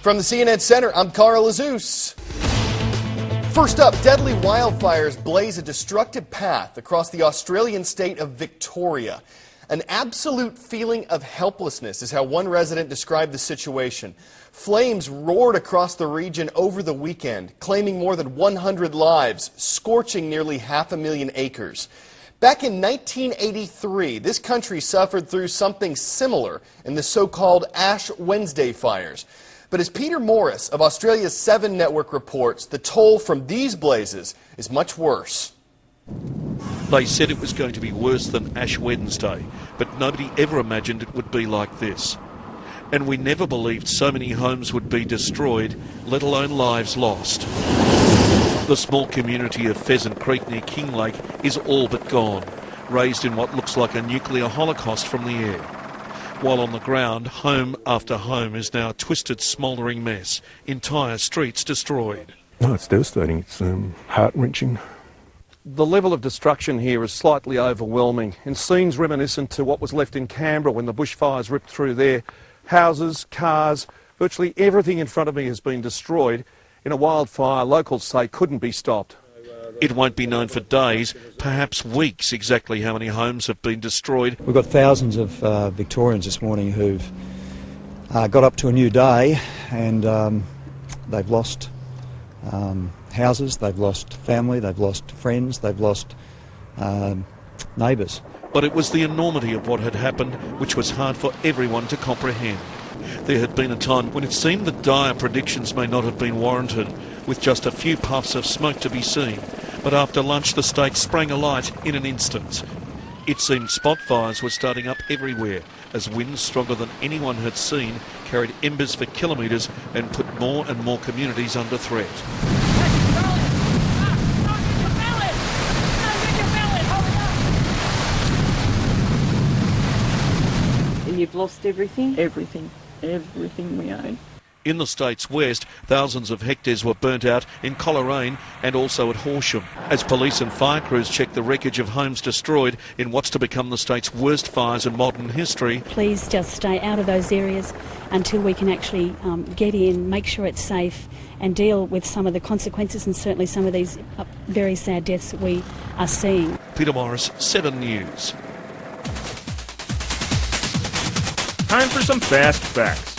From the CNN Center, I'm Carl Azus. First up, deadly wildfires blaze a destructive path across the Australian state of Victoria. An absolute feeling of helplessness is how one resident described the situation. Flames roared across the region over the weekend, claiming more than 100 lives, scorching nearly 500,000 acres. Back in 1983, this country suffered through something similar in the so-called Ash Wednesday fires. But as Peter Morris of Australia's 7 Network reports, the toll from these blazes is much worse. They said it was going to be worse than Ash Wednesday, but nobody ever imagined it would be like this. And we never believed so many homes would be destroyed, let alone lives lost. The small community of Pheasant Creek near Kinglake is all but gone, raised in what looks like a nuclear holocaust from the air. While on the ground, home after home is now a twisted, smouldering mess, entire streets destroyed. No, it's devastating. It's heart-wrenching. The level of destruction here is slightly overwhelming, and scenes reminiscent to what was left in Canberra when the bushfires ripped through there. Houses, cars, virtually everything in front of me has been destroyed in a wildfire locals say couldn't be stopped. It won't be known for days, perhaps weeks, exactly how many homes have been destroyed. We've got thousands of Victorians this morning who've got up to a new day, and they've lost houses, they've lost family, they've lost friends, they've lost neighbours. But it was the enormity of what had happened which was hard for everyone to comprehend. There had been a time when it seemed that dire predictions may not have been warranted, with just a few puffs of smoke to be seen. But after lunch the state sprang alight in an instant. It seemed spot fires were starting up everywhere, as winds stronger than anyone had seen carried embers for kilometres and put more and more communities under threat. You've lost everything? Everything. Everything we own. In the state's west, thousands of hectares were burnt out in Coleraine and also at Horsham, as police and fire crews checked the wreckage of homes destroyed in what's to become the state's worst fires in modern history. Please just stay out of those areas until we can actually get in, make sure it's safe and deal with some of the consequences and certainly some of these very sad deaths that we are seeing. Peter Morris, 7 News. Time for some fast facts.